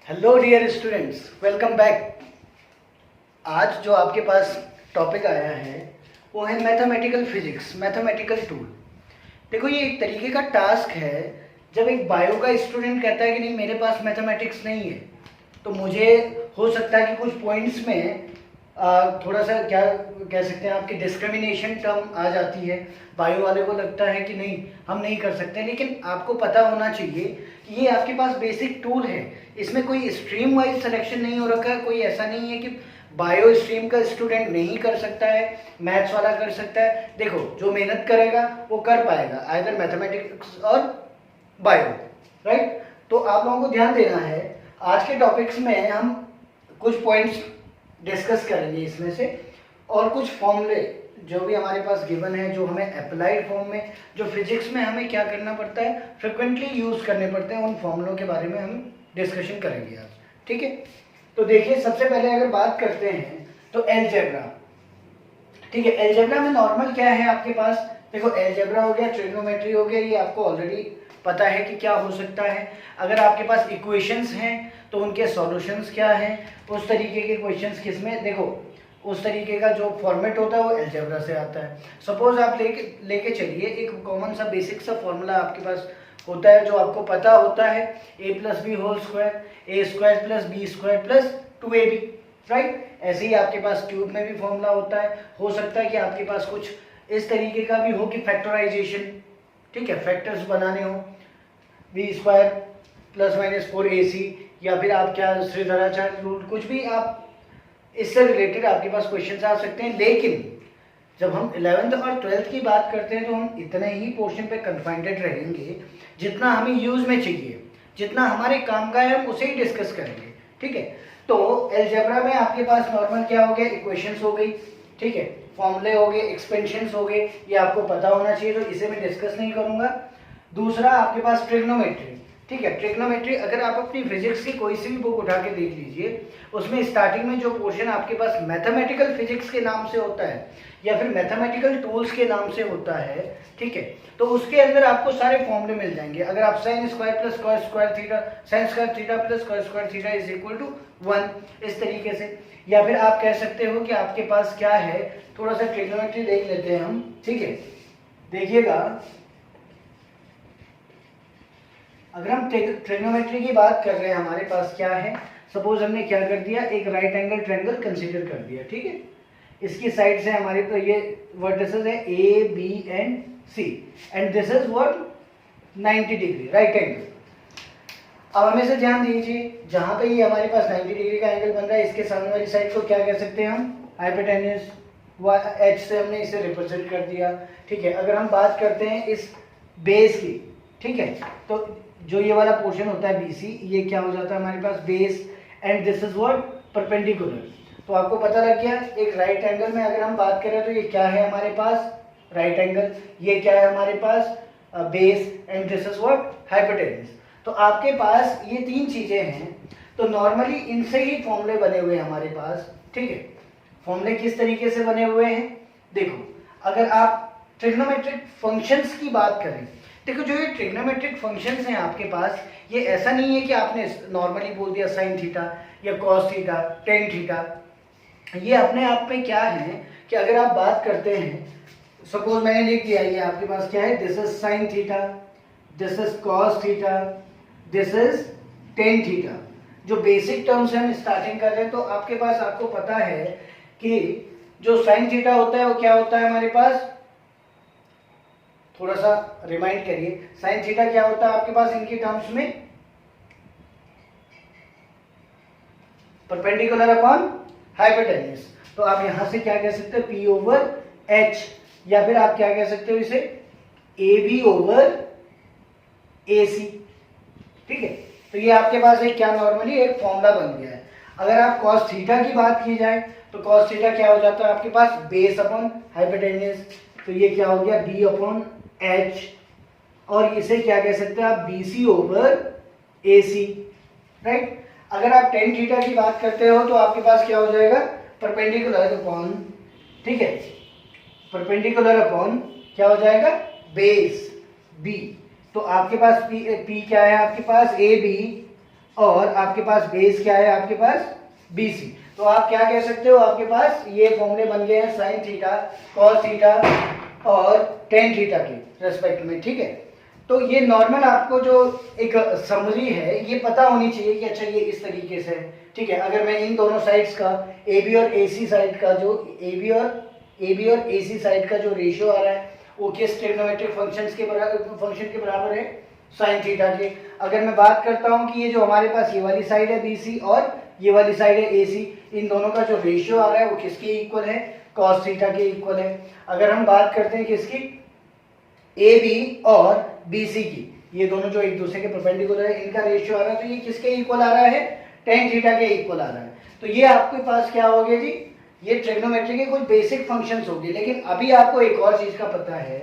Hello dear students, welcome back. आज जो आपके पास टॉपिक आया है वो है मैथमेटिकल फिजिक्स, मैथमेटिकल टूल। देखो, ये एक तरीके का टास्क है। जब एक बायो का स्टूडेंट कहता है कि नहीं मेरे पास मैथमेटिक्स नहीं है, तो मुझे हो सकता है कि कुछ पॉइंट्स में थोड़ा सा क्या कह सकते हैं, आपकी डिस्क्रिमिनेशन टर्म आ जाती है। बायो वाले को लगता है कि नहीं हम नहीं कर सकते, लेकिन आपको पता होना चाहिए कि ये आपके पास बेसिक टूल है। इसमें कोई स्ट्रीम वाइज सिलेक्शन नहीं हो रखा है। कोई ऐसा नहीं है कि बायो स्ट्रीम का स्टूडेंट नहीं कर सकता है, मैथ्स वाला कर सकता है। देखो, जो मेहनत करेगा वो कर पाएगा, आइदर मैथमेटिक्स और बायो, राइट। तो आप लोगों को ध्यान देना है, आज के टॉपिक्स में हम कुछ पॉइंट्स डिस्कस करेंगे इसमें से, और कुछ फॉर्मूले जो भी हमारे पास गिवन है, जो हमें अप्लाइड फॉर्म में, जो फिजिक्स में हमें क्या करना पड़ता है, फ्रिक्वेंटली यूज करने पड़ते हैं, उन फॉर्मूलों के बारे में हम डिस्कशन करेंगे आज। ठीक है, तो देखिए, सबसे पहले अगर बात करते हैं तो अलजेब्रा। ठीक है, अलजेब्रा में नॉर्मल क्या है आपके पास। देखो, अलजेब्रा हो गया, ट्रिग्नोमेट्री हो गया, ये आपको ऑलरेडी पता है कि क्या हो सकता है। अगर आपके पास इक्वेशंस हैं तो उनके सॉल्यूशंस क्या हैं, उस तरीके के क्वेश्चंस किसमें, देखो उस तरीके का जो फॉर्मेट होता है वो अलजेब्रा से आता है। सपोज आप लेके चलिए, एक कॉमन सा बेसिक सा फॉर्मूला आपके पास होता है जो आपको पता होता है, a plus b whole square, a square plus b square plus 2ab, right. ऐसे ही आपके पास क्यूब में भी फॉर्मूला होता है। हो सकता है कि आपके पास कुछ इस तरीके का भी हो कि फैक्टराइजेशन, ठीक है, फैक्टर्स बनाने हो, B square plus minus 4ac, या फिर आप क्या श्रीधराचार्य रूल, कुछ भी आप इससे रिलेटेड आपके पास क्वेश्चन आ सकते हैं। लेकिन जब हम 11th और 12th की बात करते हैं तो हम इतने ही पोर्शन पे कन्फाइंडेड रहेंगे जितना हमें यूज में चाहिए, जितना हमारे काम का है हम उसे ही डिस्कस करेंगे। ठीक है, तो अलजेब्रा में आपके पास नॉर्मल क्या हो गया, इक्वेशंस हो गई, ठीक है, फॉर्मूले हो गए, एक्सपेंशंस हो गए, ये आपको पता होना चाहिए, तो इसे मैं डिस्कस नहीं करूंगा। दूसरा आपके पास ट्रिग्नोमेट्री। ठीक है, ट्रिग्नोमेट्री अगर आप अपनी फिजिक्स की कोई सी भी बुक उठा के देख लीजिए, उसमें स्टार्टिंग में जो पोर्शन आपके पास मैथमेटिकल फिजिक्स के नाम से होता है या फिर मैथमेटिकल टूल्स के नाम से होता है, ठीक है, तो उसके अंदर आपको सारे फॉर्मूले मिल जाएंगे। अगर आप sine square plus cos square theta, sine square theta plus cos square theta is equal to 1, इस तरीके से। या फिर आप कह सकते हो कि आपके पास क्या है, थोड़ा सा ट्रिग्नोमेट्री देख लेते हैं हम। ठीक है, देखिएगा, अगर हम ट्रिग्नोमेट्री की बात कर रहे हैं, हमारे पास क्या है, सपोज हमने क्या कर दिया, एक राइट एंगल ट्रायंगल कंसीडर कर दिया। ठीक है, इसकी साइड से हमारे तो ये वर्टिसेस है a b and c, and this is what 90 degree right angle. अब हमें से ध्यान दीजिए, जहां पे ये हमारे पास 90 डिग्री का एंगल बन रहा है, इसके सामने वाली साइड को क्या कह सकते हैं हम, हाइपोटेन्यूज, एच से हमने इसे रिप्रेजेंट कर दिया। ठीक है, अगर हम बात करते हैं इस बेस की, ठीक है, तो जो ये वाला पोर्शन होता है BC, ये क्या हो जाता है हमारे पास base, and this is what perpendicular. तो आपको पता लग गया, एक राइट एंगल में अगर हम बात करें तो ये क्या है हमारे पास, राइट एंगल, ये क्या है हमारे पास, base, and this is what hypotenuse. तो आपके पास ये तीन चीजें हैं, तो नॉर्मली इनसे ही फॉर्मूले बने हुए हैं हमारे पास। ठीक है, फॉर्मूले किस तरीके से बने हुए हैं, देखो, अगर आप ट्रिग्नोमेट्रिक फंक्शंस की बात करें, देखो जो ये ट्रिग्नोमेट्रिक फंक्शंस हैं आपके पास, ये ऐसा नहीं है कि आपने नॉर्मली बोल दिया साइन थीटा या कॉस थीटा, टेन थीटा। ये अपने आप में क्या है कि अगर आप बात करते हैं, सपोज मैंने लिख दिया, ये आपके पास क्या है, this is sine theta, this is cos theta, this is tan theta. जो बेसिक टर्म्स से हम स्टार्टिंग कर रहे हैं, तो आपके पास, आपको पता है कि जो साइन थीटा होता है वो क्या होता है हमारे पास, थोड़ा सा रिमाइंड करिए, साइन थीटा क्या होता है आपके पास इनकी टर्म्स में, परपेंडिकुलर अपॉन हाइपोटेन्यूज। तो आप यहां से क्या कह सकते हो, P ओवर H, या फिर आप क्या कह सकते हो इसे, AB ओवर AC। ठीक है, तो ये आपके पास एक क्या नॉर्मली एक फॉर्मूला बन गया है। अगर आप कॉस थीटा की बात की जाए तो कॉस थीटा क्या हो जाता है आपके पास, बेस अपॉन हाइपोटेन्यूज, तो ये क्या हो गया B अपॉन H, और इसे क्या कह सकते हैं आप, BC ओवर AC, राइट। अगर आप टेन थीटा की बात करते हो तो आपके पास क्या हो जाएगा, परपेंडिकुलर अपॉन, ठीक है, परपेंडिकुलर अपॉन क्या हो जाएगा, बेस B। तो आपके पास P क्या है आपके पास, AB और आपके पास बेस क्या है, आपके पास BC। तो आप क्या कह सकते हो, आपके पास ये फॉर्मूले बन गए हैं साइन थीटा, कॉस थीटा और टेन थीटा के रेस्पेक्ट में, ठीक है। तो ये नॉर्मल आपको जो एक समरी है ये पता होनी चाहिए कि अच्छा ये इस तरीके से है, ठीक है। अगर मैं इन दोनों साइड्स का AB और AC साइड का जो AB और AC साइड का जो रेशियो आ रहा है वो किस ट्रिग्नोमेट्रिक फंक्शन के बराबर है, साइन थीटा के। अगर मैं बात करता हूं कि ये जो हमारे पास ये वाली साइड है BC और ये वाली साइड है AC, इन दोनों का जो रेशियो आ रहा है वो किसके इक्वल है, कॉस थीटा के इक्वल है। अगर हम बात करते हैं किसकी, AB और BC की, ये दोनों जो एक दूसरे के परपेंडिकुलर है इनका रेशियो आ रहा है, तो ये किसके इक्वल आ रहा है, टेन थीटा के इक्वल आ रहा है। तो ये आपके पास क्या हो गया जी, ये ट्रिग्नोमेट्री के कुछ बेसिक फंक्शंस हो गए। लेकिन अभी आपको एक और चीज का पता है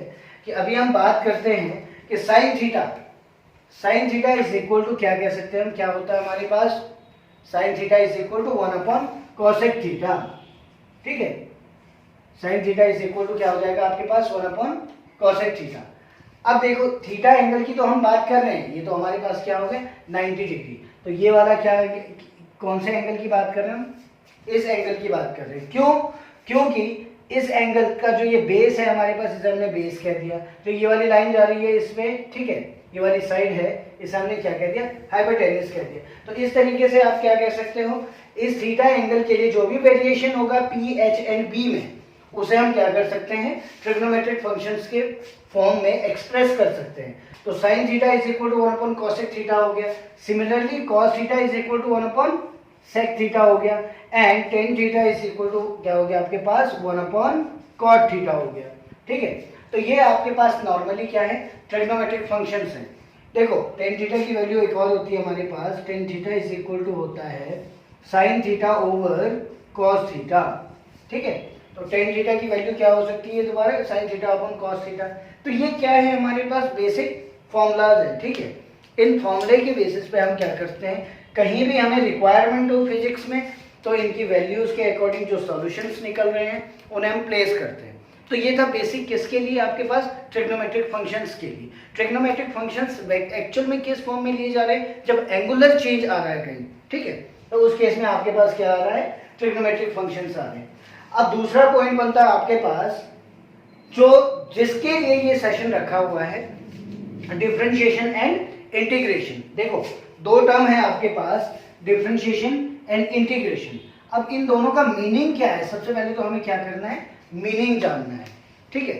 कि अभी हम बात करते हैं कि sine theta is equal to क्या कह सकते हैं हम, क्या होता है हमारे पास, sine theta is equal to 1 upon cosec theta, ठीक है। Sine theta is equal to क्या हो जाएगा आपके पास, 1 अपॉन कोसेक थीटा। अब देखो थीटा एंगल की तो हम बात कर रहे हैं, ये तो हमारे पास क्या हो गया 90 डिग्री। तो ये वाला क्या, कौन से एंगल की बात कर रहे हैं हम, इस एंगल की बात कर रहे हैं। क्यों, क्योंकि इस एंगल का जो ये बेस है हमारे पास, इसे हमने बेस कह दिया। तो ये वाली लाइन जा रही है इसमें, ठीक है, ये वाली साइड है, इसे हमने क्या कह दिया, हाइपोटेन्यूस कह दिया। तो इस तरीके से आप क्या कह सकते हो, इस थीटा एंगल के लिए जो भी वेरिएशन होगा P, H एंड B में, उसे हम क्या कर सकते हैं, ट्रिग्नोमेट्रिक फंक्शंस के फॉर्म में एक्सप्रेस कर सकते हैं। तो sine theta is equal to 1 upon cosec theta हो गया। Similarly cos theta is equal to 1 upon sec theta हो गया। And tan theta is equal to क्या हो गया आपके पास, 1 अपॉन कॉट थीटा हो गया, ठीक है। तो ये आपके पास नॉर्मली क्या है, ट्रिग्नोमेट्रिक फंक्शंस हैं। देखो टेन थीटा की वैल्यू एक और होती है हमारे पास, tan theta is equal to होता है sine theta over cos theta, ठीक है। तो टेन थीटा की वैल्यू क्या हो सकती है दोबारा, sine theta upon cos theta. तो ये क्या है हमारे पास, बेसिक फॉर्मूलाज है, ठीक है। इन फॉर्मूले के बेसिस पे हम क्या करते हैं, कहीं भी हमें रिक्वायरमेंट हो फिजिक्स में तो इनकी वैल्यूज के अकॉर्डिंग जो सॉल्यूशंस निकल रहे हैं उन्हें हम प्लेस करते हैं। तो ये था बेसिक किसके लिए, आपके पास ट्रिग्नोमेट्रिक फंक्शंस के लिए। ट्रिग्नोमेट्रिक फंक्शंस एक्चुअल में किस फॉर्म में लिए जा रहे हैं, जब एंगुलर चेंज आ रहा है कहीं, ठीक है, तो उस केस में आपके पास क्या आ रहा है, ट्रिग्नोमेट्रिक फंक्शंस आ रहे हैं। अब दूसरा पॉइंट बनता है आपके पास, जो जिसके लिए ये सेशन रखा हुआ है, डिफरेंशिएशन एंड इंटीग्रेशन। देखो दो टर्म है आपके पास, डिफरेंशिएशन एंड इंटीग्रेशन। अब इन दोनों का मीनिंग क्या है, सबसे पहले तो हमें क्या करना है, मीनिंग जानना है, ठीक है।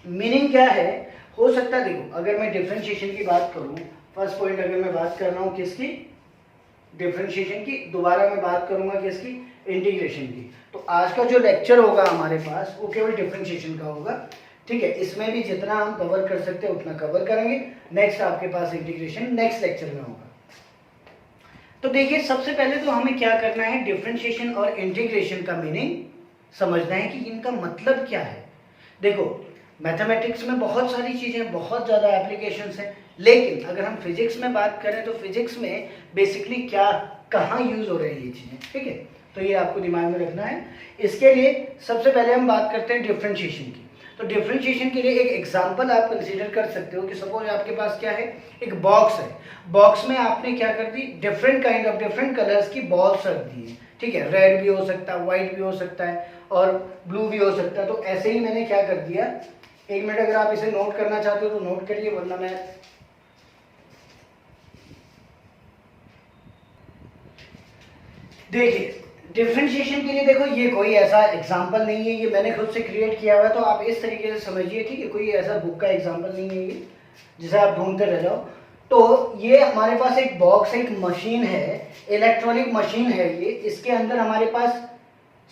मीनिंग क्या है, हो सकता है देखो अगर मैं डिफरेंशिएशन की बात करूं, फर्स्ट पॉइंट अगर मैं बात कर रहा हूं किसकी, डिफरेंशिएशन की, दोबारा मैं बात करूंगा किसकी, इंटीग्रेशन की। तो आज का जो लेक्चर होगा हमारे पास वो केवल डिफरेंशिएशन का होगा, ठीक है। इसमें भी जितना हम कवर कर सकते हैं उतना कवर करेंगे। नेक्स्ट आपके पास इंटीग्रेशन नेक्स्ट लेक्चर में होगा। तो देखिए सबसे पहले तो हमें क्या करना है, डिफरेंशिएशन और इंटीग्रेशन का मीनिंग समझना है कि इनका मतलब क्या है। देखो मैथमेटिक्स में बहुत सारी चीजें, बहुत ज्यादा एप्लीकेशंस हैं, लेकिन अगर हम फिजिक्स में बात करें तो फिजिक्स में बेसिकली क्या, कहाँ यूज हो रही है ये चीजें, ठीक है। तो ये आपको दिमाग में रखना है। इसके लिए सबसे पहले हम बात करते हैं डिफरेंशिएशन की। तो डिफरेंशिएशन के लिए एक एग्जांपल आप कंसीडर कर सकते हो कि सपोज आपके पास क्या है, एक बॉक्स है, बॉक्स में आपने क्या कर दी, different kind of different colours की बॉल्स रख दी है, ठीक है। रेड भी हो सकता है, व्हाइट भी हो सकता है और ब्लू भी हो सकता है। तो ऐसे ही मैंने क्या कर दिया, एक मिनट अगर आप इसे नोट करना चाहते हो तो नोट करिए, वरना मैं देखिए डिफरेंशिएशन के लिए देखो ये कोई ऐसा एग्जांपल नहीं है, ये मैंने खुद से क्रिएट किया हुआ है, तो आप इस तरीके से समझिए, ठीक है। कोई ऐसा बुक का एग्जांपल नहीं है ये जिसे आप ढूंढते रह जाओ। तो ये हमारे पास एक बॉक्स है, एक मशीन है, इलेक्ट्रॉनिक मशीन है ये। इसके अंदर हमारे पास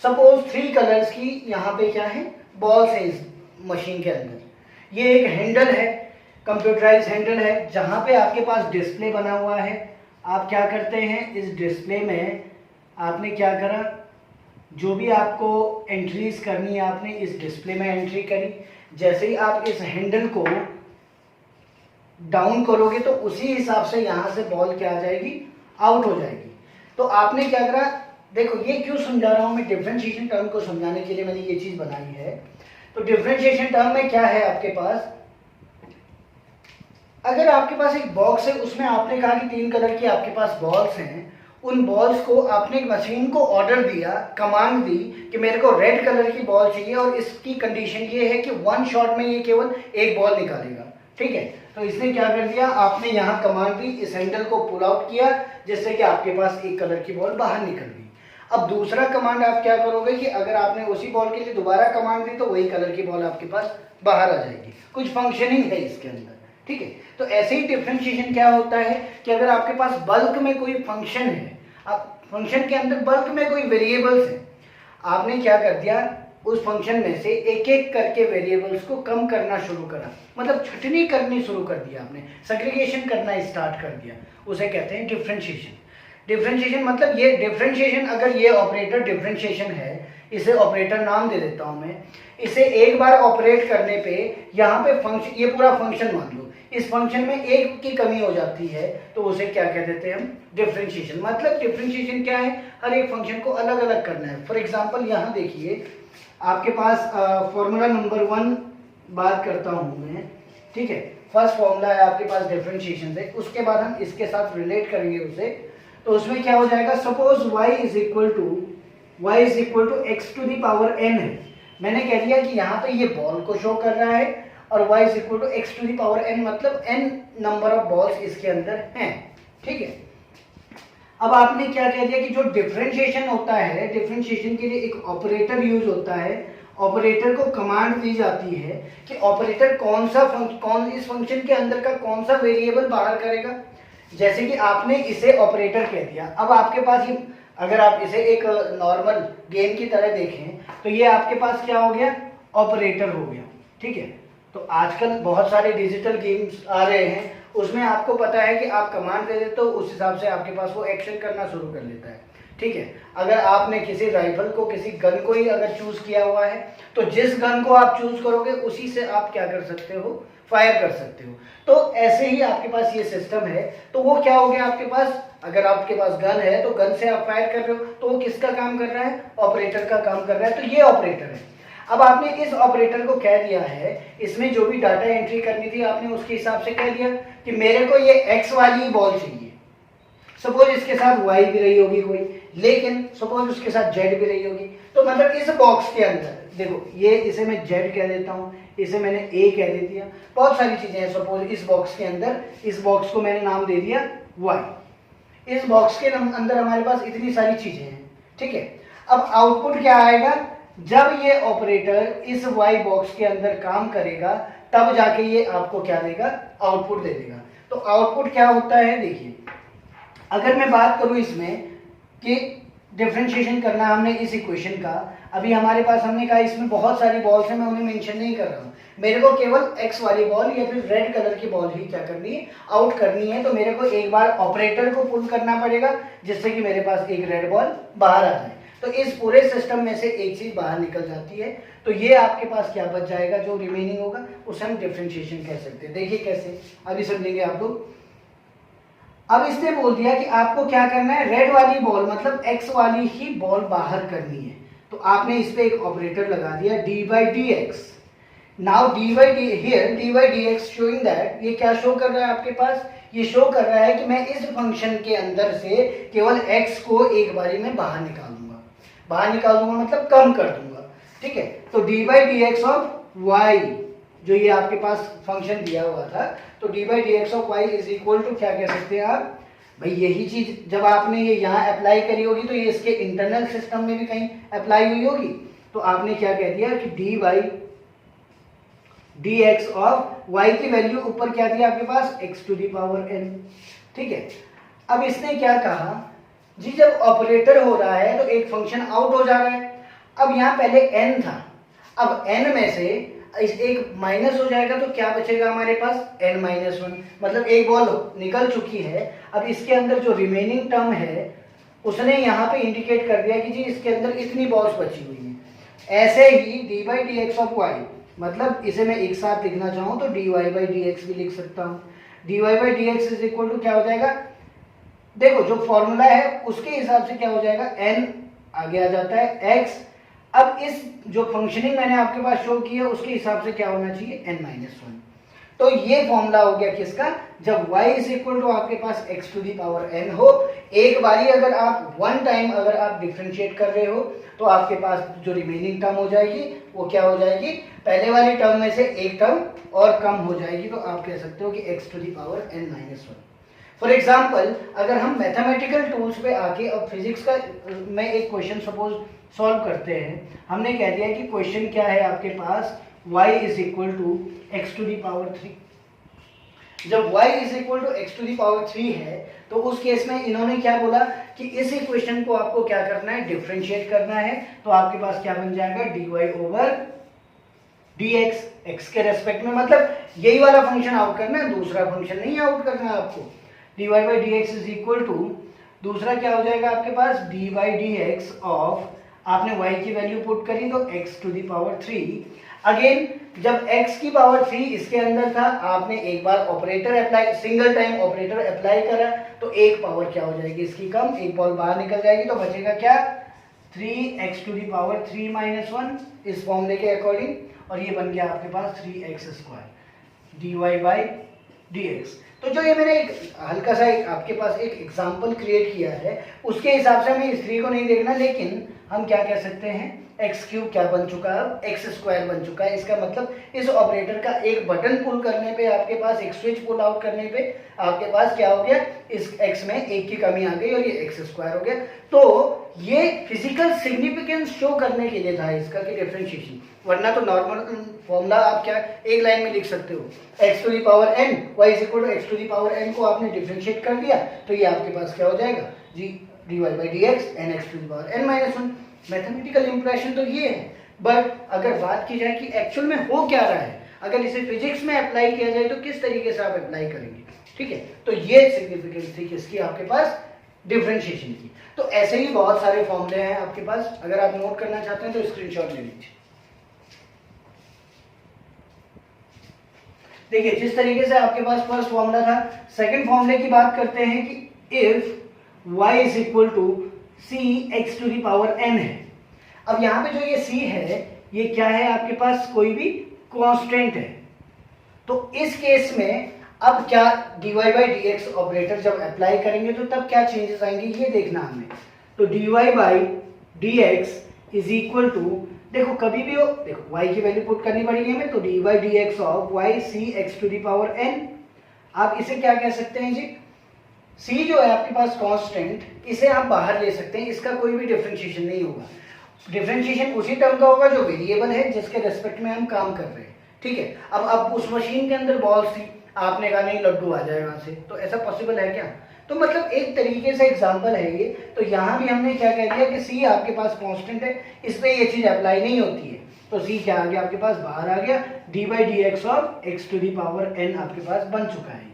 सपोज 3 कलर्स की यहाँ पे क्या है, बॉल्स है इस मशीन के अंदर। ये एक हैंडल है, कंप्यूटराइज हैंडल है, जहाँ पे आपके पास डिस्प्ले बना हुआ है। आप क्या करते हैं, इस डिस्प्ले में आपने क्या करा, जो भी आपको एंट्रीज करनी है आपने इस डिस्प्ले में एंट्री करी। जैसे ही आप इस हैंडल को डाउन करोगे तो उसी हिसाब से यहाँ से बॉल क्या आ जाएगी, आउट हो जाएगी। तो आपने क्या करा, देखो ये क्यों समझा रहा हूँ मैं, डिफरेंशिएशन टर्म को समझाने के लिए मैंने ये चीज बनाई है। तो डिफरेंशिएशन टर्म में क्या है आपके पास, अगर आपके पास एक बॉक्स है, उसमें आपने कहा कि 3 कलर की आपके पास बॉल्स हैं, उन बॉल्स को आपने मशीन को ऑर्डर दिया, कमांड दी कि मेरे को रेड कलर की बॉल चाहिए और इसकी कंडीशन ये है कि 1 शॉट में ये केवल एक बॉल निकालेगा, ठीक है। तो इसने क्या कर दिया, आपने यहाँ कमांड दी, इस हैंडल को पुल आउट किया जिससे कि आपके पास एक कलर की बॉल बाहर निकल गई। अब दूसरा कमांड आप क्या करोगे कि अगर आपने उसी बॉल के लिए दोबारा कमांड दी तो वही कलर की बॉल आपके पास बाहर आ जाएगी। कुछ फंक्शनिंग है इसके अंदर, ठीक है। तो ऐसे ही डिफरेंशिएशन क्या होता है कि अगर आपके पास बल्क में कोई फंक्शन है, आप फंक्शन के अंदर बल्क में कोई वेरिएबल्स है, आपने क्या कर दिया, उस फंक्शन में से एक एक करके वेरिएबल्स को कम करना शुरू करा, मतलब छटनी करनी शुरू कर दिया, आपने सेग्रीगेशन करना स्टार्ट कर दिया, उसे कहते हैं डिफरेंशिएशन। डिफरेंशिएशन मतलब ये डिफरेंशिएशन, अगर ये ऑपरेटर डिफरेंशिएशन है, इसे ऑपरेटर नाम दे देता हूं मैं, इसे एक बार ऑपरेट करने पे यहाँ पे फंक्शन, ये पूरा फंक्शन मान लो, इस फंक्शन में एक की कमी हो जाती है तो उसे क्या कह देते हैं हम, डिफरेंशिएशन। मतलब डिफरेंशिएशन क्या है, हर एक फंक्शन को अलग अलग करना है। फॉर एग्जांपल यहाँ देखिए आपके पास फॉर्मूला नंबर 1 बात करता हूँ मैं, ठीक है। फर्स्ट फॉर्मूला है आपके पास डिफरेंशिएशन से, उसके बाद हम इसके साथ रिलेट करेंगे उसे। तो उसमें क्या हो जाएगा, suppose y is equal to x to the power n है। मैंने कह दिया कि यहाँ पे ये बॉल को शो कर रहा है और y is equal to x to the power n, मतलब n नंबर ऑफ बॉल्स इसके अंदर हैं, ठीक है। अब आपने क्या कह दिया कि जो डिफरेंशिएशन होता है, डिफरेंशिएशन के लिए एक ऑपरेटर यूज होता है, ऑपरेटर को कमांड दी जाती है कि ऑपरेटर कौन इस फंक्शन के अंदर का कौन सा वेरिएबल बाहर करेगा। जैसे कि आपने इसे ऑपरेटर कह दिया, अब आपके पास ये, अगर आप इसे एक नॉर्मल गेम की तरह देखें तो ये आपके पास क्या हो गया, ऑपरेटर हो गया, ठीक है। तो आजकल बहुत सारे डिजिटल गेम्स आ रहे हैं, उसमें आपको पता है कि आप कमांड दे देते हो, उस हिसाब से आपके पास वो एक्शन करना शुरू कर लेता है, ठीक है। अगर आपने किसी राइफल को, किसी गन को ही अगर चूज किया हुआ है तो जिस गन को आप चूज करोगे उसी से आप क्या कर सकते हो, फायर कर सकते हो। तो ऐसे ही आपके पास ये सिस्टम है। तो वो क्या हो गया आपके पास, अगर आपके पास गन है तो गन से आप फायर कर रहे हो, तो वो किसका काम कर रहा है, ऑपरेटर का काम कर रहा है। तो ये ऑपरेटर है। अब आपने इस ऑपरेटर को कह दिया है, इसमें जो भी डाटा एंट्री करनी थी आपने उसके हिसाब से कह दिया कि मेरे को ये एक्स वाली बॉल चाहिए। सपोज इसके साथ वाई भी रही होगी कोई, लेकिन सपोज उसके साथ जेड भी रही होगी। तो मतलब इस बॉक्स के अंदर देखो, ये इसे मैं जेड कह देता हूँ, इसे मैंने ए कह दे दिया, बहुत सारी चीजें हैं। सपोज इस बॉक्स के अंदर, इस बॉक्स को मैंने नाम दे दिया वाई। इस बॉक्स के अंदर हमारे पास इतनी सारी चीजें हैं, ठीक है। अब आउटपुट क्या आएगा, जब ये ऑपरेटर इस वाई बॉक्स के अंदर काम करेगा तब जाके ये आपको क्या देगा, आउटपुट दे देगा। तो आउटपुट क्या होता है, देखिए अगर मैं बात करूं इसमें कि डिफरेंशिएशन करना हमने इस इक्वेशन का, अभी हमारे पास हमने कहा इसमें बहुत सारी बॉल्स हैं, मैं उन्हें मेंशन नहीं कर रहा हूं, मेरे को केवल एक्स वाली बॉल या फिर रेड कलर की बॉल ही क्या करनी है, आउट करनी है। तो मेरे को एक बार ऑपरेटर को पुल करना पड़ेगा जिससे कि मेरे पास एक रेड बॉल बाहर आ जाए। तो इस पूरे सिस्टम में से एक चीज बाहर निकल जाती है, तो ये आपके पास क्या बच जाएगा, जो रिमेनिंग होगा उसे हम डिफरेंशिएशन कह सकते हैं। देखिए कैसे, अभी समझेंगे आप लोग। अब इसने बोल दिया कि आपको क्या करना है, रेड वाली बॉल मतलब एक्स वाली ही बॉल बाहर करनी है। तो आपने इस पे एक ऑपरेटर लगा दिया D by d x. Now D by D, here D by d x showing that, ये क्या शो कर रहा है आपके पास, ये शो कर रहा है कि मैं इस फंक्शन के अंदर से केवल x को एक बारी में बाहर निकाल दूंगा। बाहर निकाल दूंगा मतलब कम कर दूंगा, ठीक है। तो d by d x of y, जो ये आपके पास फंक्शन दिया हुआ था, तो d by d x of y is equal to क्या कह सकते हैं आप, भाई यही चीज जब आपने ये यहाँ अप्लाई करी होगी तो ये इसके इंटरनल सिस्टम में भी कहीं अप्लाई हुई होगी। तो आपने क्या कह दिया कि d by d x of y की वैल्यू ऊपर क्या दिया आपके पास, x to the power n, ठीक है। अब इसने क्या कहा जी, जब ऑपरेटर हो रहा है तो एक फंक्शन आउट हो जा रहा है। अब यहाँ पहले n था, अब n में से इस एक माइनस हो जाएगा तो क्या बचेगा हमारे पास, n माइनस 1, मतलब एक बॉल निकल चुकी है। अब इसके अंदर जो रिमेनिंग टर्म है उसने यहाँ पे इंडिकेट कर दिया कि जी इसके अंदर इतनी बॉल्स बची हुई हैं। ऐसे ही d by d x of y, मतलब इसे मैं एक साथ लिखना चाहूँ तो d y by d x भी लिख सकता हूँ। D y by d x is equal to क्या हो जाएगा, देखो जो फॉर्मूला है उसके हिसाब से क्या हो जाएगा, n आगे आ जाता है x। अब इस जो फंक्शनिंग मैंने आपके पास शो की है उसके हिसाब से क्या होना चाहिए, n माइनस 1। तो ये फॉर्मूला हो गया किसका, जब y इज इक्वल टू आपके पास x to the power n हो, एक बारी अगर आप वन टाइम अगर आप डिफरेंशिएट कर रहे हो तो आपके पास जो रिमेनिंग टर्म हो जाएगी वो क्या हो जाएगी, पहले वाली टर्म में से एक टर्म और कम हो जाएगी, तो आप कह सकते हो कि x to the power n minus one. For example अगर हम मैथमेटिकल टूल्स पे आके अब फिजिक्स का में एक क्वेश्चन सपोज सॉल्व करते हैं, हमने कह दिया कि क्वेश्चन क्या है आपके पास, y is equal to x to the power three. जब y is equal to x to the power three है तो उस केस में इन्होंने क्या बोला कि इस इक्वेशन को आपको क्या करना है, डिफरेंशिएट करना है, तो आपके पास क्या बन जाएगा, dy ओवर dx, x के रेस्पेक्ट में, मतलब यही वाला फंक्शन आउट करना है, दूसरा फंक्शन नहीं आउट करना है आपको। dy by dx is equal to, दूसरा क्या हो जाएगा आपके पास, dy dx ऑफ, आपने y की वैल्यू पुट करी तो x to the power three. Again जब x की पावर थ्री इसके अंदर था, आपने एक बार operator apply, single time operator apply करा, तो एक पावर क्या हो जाएगी इसकी कम, एक पावर बाहर निकल जाएगी, तो बचेगा क्या, 3x to the power three minus one इस फॉर्मूले के अकॉर्डिंग, और ये बन गया आपके पास 3x square dy by dx। तो जो ये मैंने एक हल्का सा आपके पास एक एग्जांपल क्रिएट किया है, उसके हिसाब से हमें इस थ्री को नहीं देखना, लेकिन हम क्या कह सकते हैं, एक्स क्यूब क्या बन चुका है, अब एक्स स्क्वायर बन चुका है। इसका मतलब इस ऑपरेटर का एक बटन पुल करने पे आपके पास, एक स्विच पुल आउट करने पे आपके पास क्या हो गया, इस एक्स में एक की कमी आ गई और ये एक्स स्क्वायर हो गया। तो ये फिजिकल सिग्निफिकेंस शो करने के लिए था इसका कि डिफरेंशिएशन, वरना तो नॉर्मल फॉर्मूला आप क्या एक लाइन में लिख सकते हो, x to the power n y is equal to x to the power n को आपने डिफरेंशिएट कर दिया तो ये आपके पास क्या हो जाएगा, जी d y by d x n x to the power n minus one. Mathematical impression तो ये है, बट अगर बात की जाए कि एक्चुअल में हो क्या रहा है, अगर इसे फिजिक्स में अप्लाई किया जाए तो किस तरीके से आप अप्लाई करेंगे, ठीक है। तो ये सिग्निफिकेंस थी किसकी, आपके पास डिफरेंशिएशन की। तो ऐसे ही बहुत सारे फॉर्मूले हैं आपके पास, अगर आप नोट करना चाहते हैं तो स्क्रीनशॉट ले लीजिए। देखिए जिस तरीके से आपके पास फर्स्ट फॉर्मूला था, सेकंड फॉर्मूले की बात करते हैं कि if y is equal to c x to the power n है। अब यहाँ पे जो ये c है ये क्या है आपके पास, कोई भी कांस्टेंट है। तो इस केस में अब क्या dy by d x operator जब अप्लाई करेंगे तो तब क्या चेंजेस आएंगे ये देखना हमें। तो dy by d x is equal to, देखो कभी भी हो, देखो y की वैल्यू पुट करनी पड़ेगी हमें, तो d by d x of y c x to the power n। आप इसे क्या कह सकते हैं जी, c जो है आपके पास कांस्टेंट, इसे आप बाहर ले सकते हैं, इसका कोई भी डिफरेंशिएशन नहीं होगा। डिफरेंशिएशन उसी टर्म का होगा जो वेरिएबल है जिसके रेस्पेक्ट में हम काम कर रहे हैं, ठीक है। अब उस मशीन के अंदर बॉल थी, आपने कहा नहीं लड्डू आ जाए वहां से, तो ऐसा पॉसिबल है क्या। तो मतलब एक तरीके से एग्जांपल है ये। तो यहाँ भी हमने क्या कह दिया कि c आपके पास कांस्टेंट है, इस पे ये चीज अप्लाई नहीं होती है, तो c क्या आ गया आपके पास, बाहर आ गया, d by d x of x to the power n आपके पास बन चुका है।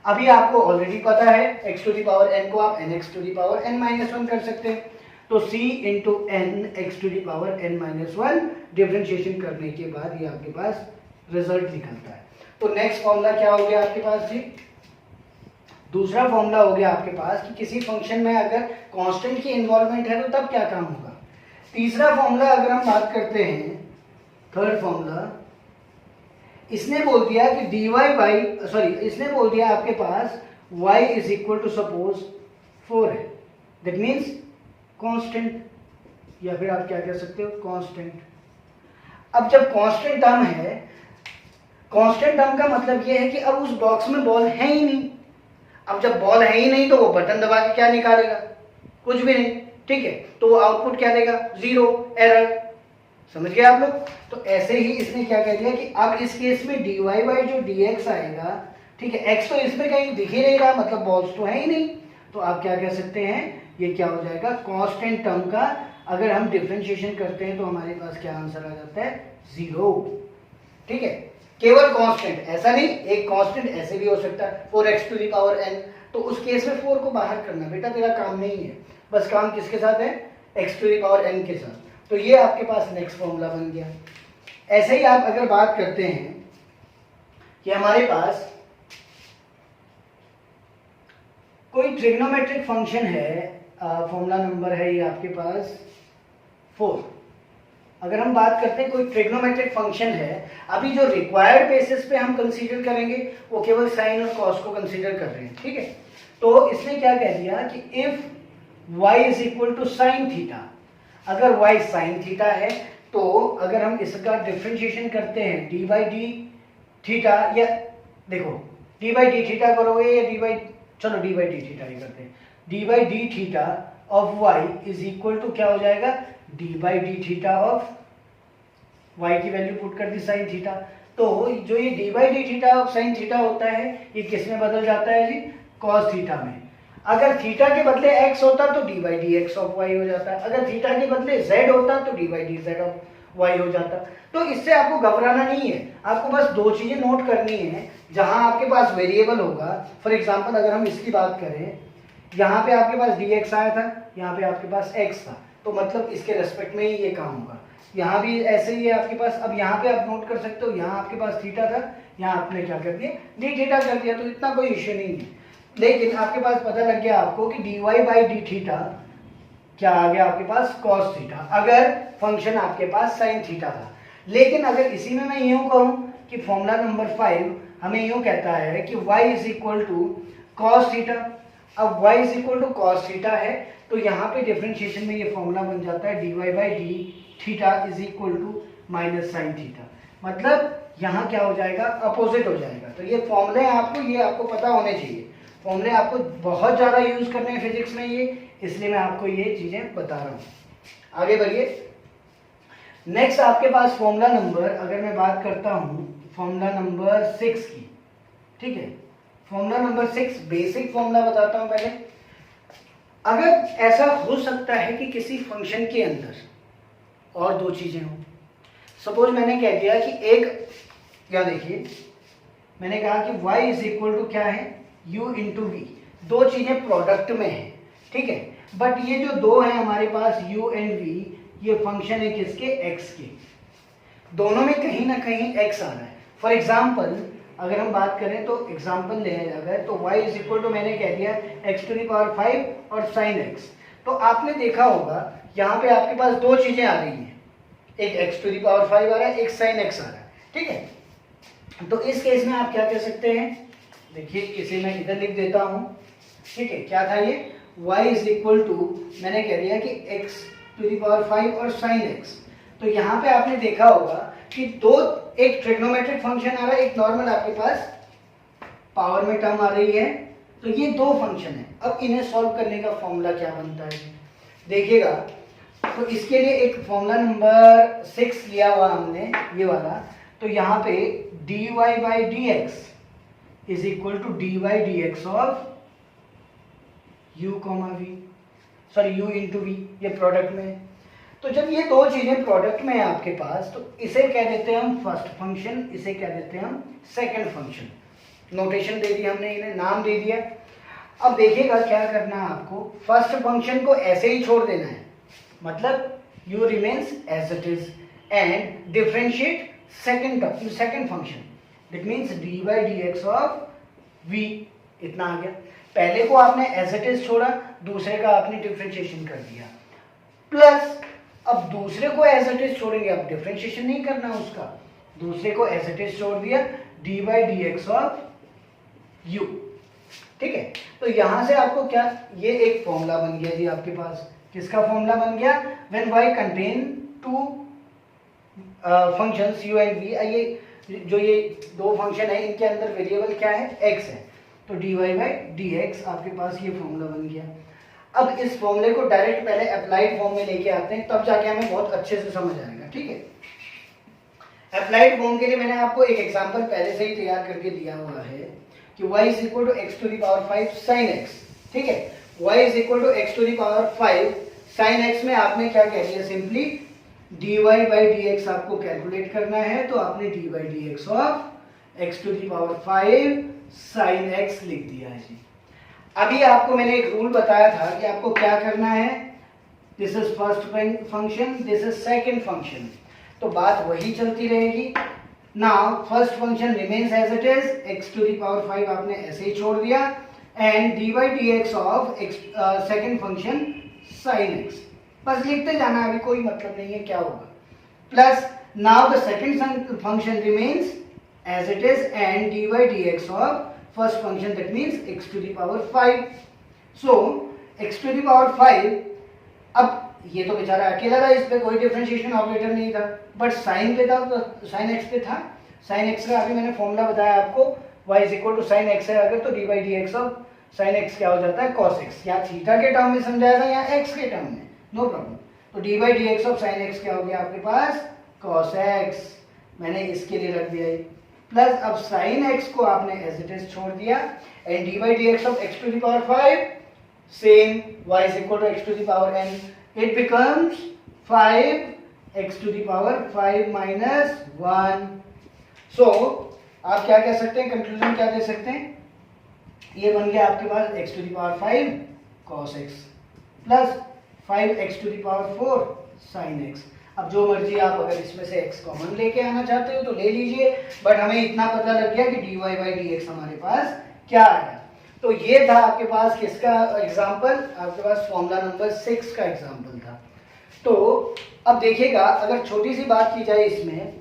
अभी आपको ऑलरेडी पता है x to the power n को आप nx to the power n minus one कर सकते हैं, तो c into n x to the power n minus one differentiation करने के बाद ये आपके पास रिजल्ट निकलता है। तो नेक्स्ट फॉर्मूला क्या हो गया आपके पास जी, दूसरा फॉर्मूला हो गया आपके पास कि किसी फंक्शन में अगर कांस्टेंट की इन्वॉल्वमेंट है तो तब क्या काम होगा। तीसरा फॉर्मूला अगर हम बात करते हैं, थर्ड फॉर्मूला, इसने बोल दिया कि dy बाई, सॉरी इसने बोल दिया आपके पास y is equal to suppose 4 है, दैट मीन्स कांस्टेंट, या फिर आप क्या कह सकते हो कांस्टेंट। अब जब कांस्टेंट टर्म है, कांस्टेंट टर्म का मतलब ये है कि अब उस बॉक्स में बॉल है ही नहीं। अब जब बॉल है ही नहीं तो वो बटन दबा के क्या निकालेगा, कुछ भी नहीं, ठीक है। तो वो आउटपुट क्या देगा, जीरो, एरर, समझ गए आप लोग। तो ऐसे ही इसने क्या कह दिया कि अब इस केस में dy बाई जो dx आएगा, ठीक है, x तो इसमें कहीं दिख ही नहीं रहा, मतलब बॉल्स तो है ही नहीं, तो आप क्या कह सकते हैं, ये क्या हो जाएगा, कांस्टेंट टर्म का अगर हम डिफरेंशिएशन करते हैं तो हमारे पास क्या आंसर आ जाता है, जीरो, ठीक है। केवल कांस्टेंट, ऐसा नहीं, एक कांस्टेंट ऐसे भी हो सकता है 4x to the power n, तो उस केस में 4 को बाहर करना बेटा तेरा काम नहीं है, बस काम किसके साथ है, x to the power n के साथ। तो ये आपके पास नेक्स्ट फॉर्मूला बन गया। ऐसे ही आप अगर बात करते हैं कि हमारे पास कोई ट्रिग्नोमेट्रिक फंक्शन है, फॉर्मूला नंबर है ये आपके पास 4, अगर हम बात करते हैं कोई ट्रिग्नोमेट्रिक फंक्शन है, अभी जो रिक्वायर्ड बेसिस पे हम कंसीडर करेंगे वो केवल साइन और कॉस को कंसीडर कर रहे हैं, ठीक है। तो इसने क्या कह दिया कि if y is equal to sine theta, अगर y साइन थीटा है तो अगर हम इसका डिफरेंशिएशन करते हैं डी बाई डी थीटा, या देखो डी बाई डी थीटा करोगे या डी बाई, चलो डी बाई डी थीटा ही करते हैं, d by d theta of y is equal to क्या हो जाएगा, d by d theta of y की वैल्यू पुट कर दी साइन थीटा। तो जो ये d by d theta of sine theta होता है ये किस में बदल जाता है जी, कॉस थीटा में। अगर थीटा के बदले x होता तो d by d x of y हो जाता, अगर थीटा के बदले z होता तो d by d z of y हो जाता। तो इससे आपको घबराना नहीं है, आपको बस दो चीजें नोट करनी है। जहां आपके पास वेरिएबल होगा, फॉर एग्जांपल अगर हम इसकी बात करें, यहाँ पे आपके पास dx आया था, यहाँ पे आपके पास x था, तो मतलब इसके रेस्पेक्ट में ही ये काम होगा। यहाँ भी ऐसे ही है आपके पास। अब यहाँ पे आप नोट कर सकते हो, यहाँ आपके पास थीटा था, यहाँ आपने क्या कर दिया, डी थीटा कर दिया, तो इतना कोई इश्यू नहीं है। लेकिन आपके पास पता लग गया आपको कि d y by d theta क्या आ गया आपके पास, कॉस थीटा, अगर फंक्शन आपके पास साइन थीटा था। लेकिन अगर इसी में मैं यूं कहूं कि फॉर्मूला नंबर 5 हमें यूं कहता है कि y is equal to cos theta, अब y is equal to cos theta है तो यहाँ पे डिफरेंशिएशन में ये फॉर्मूला बन जाता है d y by d theta is equal to minus sine theta. मतलब यहाँ क्या हो जाएगा, अपोजिट हो जाएगा। तो ये फॉर्मूले आपको, ये आपको पता होने चाहिए, फॉर्मूले आपको बहुत ज़्यादा यूज करने हैं फिजिक्स में ये, इसलिए मैं आपको ये चीज़ें बता रहा हूँ। आगे बढ़िए। नेक्स्ट आपके पास फॉर्मूला नंबर, अगर मैं बात करता हूँ फॉर्मूला नंबर 6 की, ठीक है, फॉर्मूला नंबर 6 बेसिक फॉर्मूला बताता हूँ पहले। अगर ऐसा हो सकता है कि किसी फंक्शन के अंदर और दो चीजें हों, सपोज मैंने कह दिया कि एक, या देखिए मैंने कहा कि y इज इक्वल टू क्या है, u इंटू वी, दो चीजें प्रोडक्ट में है, ठीक है। बट ये जो दो है हमारे पास u एंड v, ये फंक्शन है किसके, x के, दोनों में कहीं ना कहीं x आ रहा है। फॉर एग्जाम्पल अगर हम बात करें तो एग्जाम्पल ले अगर, तो y इज इक्वल टू मैंने कह दिया x टू द पावर 5 और sin x। तो आपने देखा होगा यहाँ पे आपके पास दो चीजें आ रही हैं, एक x टू द पावर 5 आ रहा है, एक sin x आ रहा है, ठीक है। तो इस केस में आप क्या कह सकते हैं, देखिए इसे मैं इधर लिख देता हूँ, ठीक है। क्या था ये, y इज इक्वल टू मैंने कह दिया कि x टू द पावर 5 और sin x। तो यहाँ पे आपने देखा होगा कि दो, एक ट्रिग्नोमेट्रिक फंक्शन आ रहा है, एक नॉर्मल आपके पास पावर में टर्म आ रही है। तो ये दो फंक्शन है। अब इन्हें सॉल्व करने का फॉर्मूला क्या बनता है, देखिएगा। तो इसके लिए एक फॉर्मूला नंबर 6 लिया हुआ हमने, ये वाला। तो यहाँ पे dy by d x is equal to d by d x of u comma v, sorry u into v, ये प्रोडक्ट में है। तो जब ये दो चीजें प्रोडक्ट में है आपके पास, तो इसे कह देते हैं हम फर्स्ट फंक्शन, इसे कह देते हैं हम सेकंड फंक्शन। नोटेशन दे दी हमने, इन्हें नाम दे दिया। अब देखिएगा क्या करना है आपको, फर्स्ट फंक्शन को ऐसे ही छोड़ देना है, मतलब u remains as it is, and differentiate second function, that means d by d x of v, इतना आ गया। पहले को आपने एज इट इज छोड़ा, दूसरे का आपने डिफरेंशिएशन कर दिया, प्लस अब दूसरे को एज इट इज छोड़ेंगे, अब डिफरेंशिएशन नहीं करना उसका, दूसरे को एज इट इज छोड़ दिया, D by d x of you, ठीक है। तो यहां से आपको क्या, ये एक फॉर्मूला बन गया जी आपके पास। किसका फॉर्मूला बन गया, when y contain two functions u and v, ये जो ये दो फंक्शन है इनके अंदर वेरिएबल क्या है, x है, तो dy बाई डी एक्स आपके पास ये फॉर्मूला बन गया। अब इस फॉर्मूले को डायरेक्ट पहले अप्लाइड फॉर्म में लेके आते हैं, तब जाके हमें बहुत अच्छे से समझ आएगा, ठीक है। अप्लाइड फॉर्म के लिए मैंने आपको एक एग्जांपल पहले से ही तैयार करके दिया हुआ है कि y is equal to x to the power 5 sin x, ठीक है। y is equal to x to the power 5 sin x में आपने क्या कह दिया, simply dy by d x आपको कैलकुलेट करना है, तो आपने d by d x of x to the power 5 sin x लिख दिया है जी। अभी आपको मैंने एक रूल बताया था कि आपको क्या करना है, this is first function, this is second function, तो बात वही चलती रहेगी। Now first function remains as it is, x to the power 5 आपने ऐसे ही छोड़ दिया, and d by d x of second function sin x, बस लिखते जाना, अभी कोई मतलब नहीं है क्या होगा। plus now the second function remains as it is and dy dx of first function, that means x to the power 5. so x to the power 5, अब ये तो बेचारा अकेला था, इस पे कोई डिफरेंशिएशन ऑपरेटर नहीं था, बट साइन पे था, तो साइन एक्स पे था। साइन एक्स का अभी मैंने फॉर्मूला बताया आपको, y is equal to sine x है अगर, तो d by d x of sine x क्या हो जाता है, कॉस एक्स। यहाँ थीटा के टर्म में समझाया था, यहाँ एक्स के टर्म में, नो प्रॉब्लम। तो d by d x of sine x क्या हो गया आपके पास, कॉस एक्स, मैंने इसके लिए रख दिया, प्लस अब साइन एक्स को आपने एज इट इज छोड़ दिया, and d by d x of x to the power 5 same y is equal to x to the power n, it becomes 5 x to the power 5 minus 1. so आप क्या कह सकते हैं, conclusion क्या दे सकते हैं, ये बन गया आपके पास x to the power 5 cos x plus 5x to the power 4 sin x। अब जो मर्जी आप अगर इसमें से x कॉमन लेके आना चाहते हो तो ले लीजिए, बट हमें इतना पता लग गया कि dy by dx हमारे पास क्या आया। तो ये था आपके पास किसका एग्जाम्पल, आपके पास फॉर्मूला नंबर 6 का एग्जाम्पल था। तो अब देखिएगा, अगर छोटी सी बात की जाए इसमें,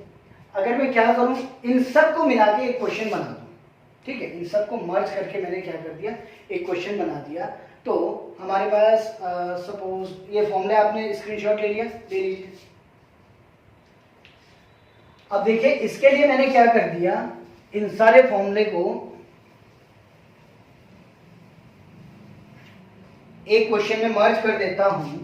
अगर मैं क्या करूं, इन सब को मिला के एक क्वेश्चन बना दूं, ठीक है, इन सब को मर्ज करके मैंने क्या कर दिया, एक क्वेश्चन बना दिया। तो हमारे पास सपोज ये फॉर्मूला आपने स्क्रीनशॉट ले लिया, ले लीजिए। अब देखिए इसके लिए मैंने क्या कर दिया, इन सारे फॉर्मूले को एक क्वेश्चन में मर्ज कर देता हूं।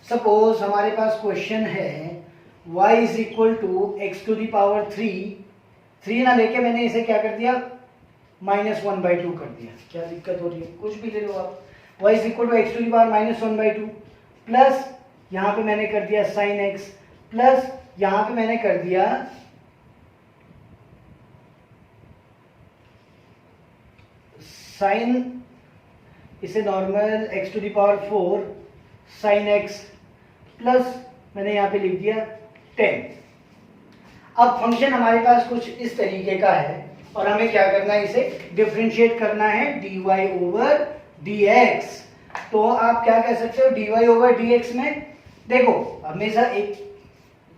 सपोज हमारे पास क्वेश्चन है y is equal to x to the power 3 ना लेके मैंने इसे क्या कर दिया, -1/2 कर दिया। क्या दिक्कत हो रही है, कुछ भी ले लो आप। y is equal to x to the power -1/2 plus यहां पे मैंने कर दिया साइन एक्स, प्लस यहां पे मैंने कर दिया साइन, इसे normal x to the power 4 sine x, plus मैंने यहाँ पे लिख दिया 10। अब फंक्शन हमारे पास कुछ इस तरीके का है और हमें क्या करना है, इसे डिफरेंशिएट करना है dy ओवर dx। तो आप क्या कह सकते हो, dy ओवर dx में देखो हमेशा एक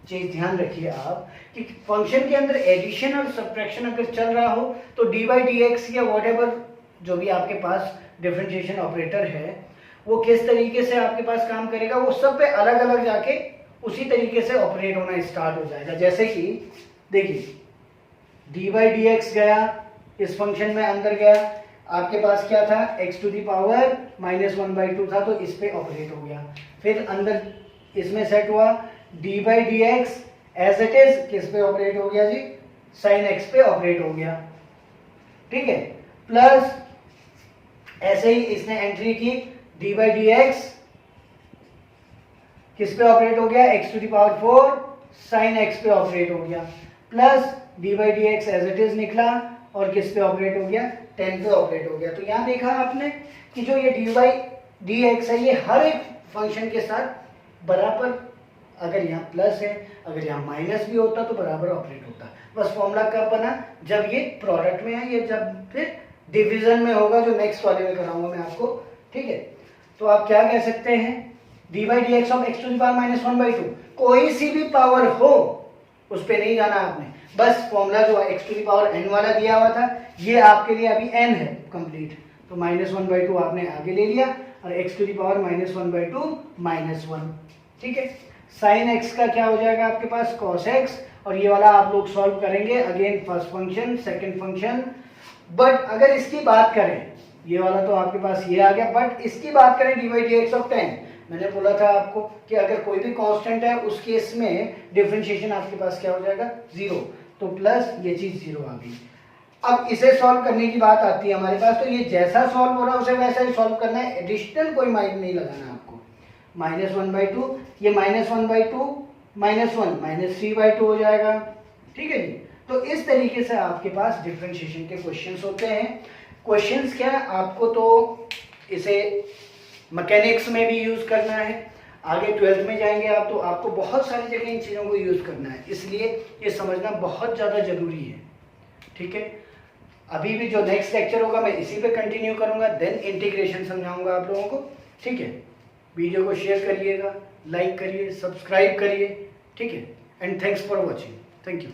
चीज ध्यान रखिए आप कि फंक्शन के अंदर एडिशन और सब्ट्रैक्शन अगर चल रहा हो तो dy dx या व्हाटएवर जो भी आपके पास डिफरेंशिएशन ऑपरेटर है वो किस तरीके से आपके पास काम करेगा, वो सब पे अलग अलग जाके उसी तरीके से ऑपरेट होना स्टार्ट हो जाएगा। जैसे कि देखिए dy dx गया, इस फंक्शन में अंदर गया, आपके पास क्या था, x टू दी पावर -1/2 था, तो इस पे ऑपरेट हो गया। फिर अंदर इसमें सेट हुआ dy dx as it is किस पे ऑपरेट हो गया जी, sin x पे ऑपरेट हो गया, ठीक है। प्लस ऐसे ही इसने एंट्री की dy dx किस पे ऑपरेट हो गया, x to the power 4 sin x पे ऑपरेट हो गया, plus dy dx as it is निकला और किस पे ऑपरेट हो गया, 10 पे ऑपरेट हो गया। तो यहाँ देखा आपने कि जो ये dy dx है ये हर एक फंक्शन के साथ बराबर, अगर यहाँ प्लस है अगर यहाँ माइनस भी होता तो बराबर ऑपरेट होता। बस फॉर्मूला कब बना, जब ये प्रोडक्ट में है, ये जब फिर डिवीजन में होगा, जो नेक्स्ट वाले में कराऊंगा मैं आपको, ठीक है। तो आप क्या कह सकते हैं, dy dx of x to the power -1/2, कोई सी भी पावर हो उस पे नहीं जाना आपने, बस फॉर्मूला जो x to the power n वाला दिया हुआ था ये आपके लिए अभी n है कंप्लीट, तो -1/2 आपने आगे ले लिया और x टू द पावर -1/2 -1, ठीक है। साइन x का क्या हो जाएगा आपके पास, cos x, और ये वाला आप लोग सॉल्व करेंगे again first function second function. But अगर इसकी बात करें, ये वाला तो आपके पास ये आ गया, बट इसकी बात करें dy dx ऑफ 10, मैंने बोला था आपको कि अगर कोई भी कांस्टेंट है उस केस में डिफरेंशिएशन आपके पास क्या हो जाएगा, 0, तो प्लस ये चीज 0 आ गई। अब इसे सॉल्व करने की बात आती है हमारे पास, तो ये जैसा सॉल्व हो रहा है उसे वैसा ही सॉल्व करना है, एडिशनल कोई माइंड नहीं लगाना आपको। -1/2, ये -1/2 -1 -3/2 हो जाएगा, ठीक है जी। तो इस तरीके से आपके पास डिफरेंशिएशन के क्वेश्चंस होते हैं। क्वेश्चंस क्या, आपको तो इसे मैकेनिक्स में भी यूज करना है, आगे 12th में जाएंगे आप तो आपको बहुत सारी जगह इन चीज़ों को यूज करना है, इसलिए ये समझना बहुत ज़्यादा जरूरी है, ठीक है। अभी भी जो नेक्स्ट लेक्चर होगा मैं इसी पे कंटिन्यू करूंगा, देन इंटीग्रेशन समझाऊंगा आप लोगों को, ठीक है। वीडियो को शेयर करिएगा, लाइक करिए, सब्सक्राइब करिए, ठीक है। And thanks for watching. Thank you.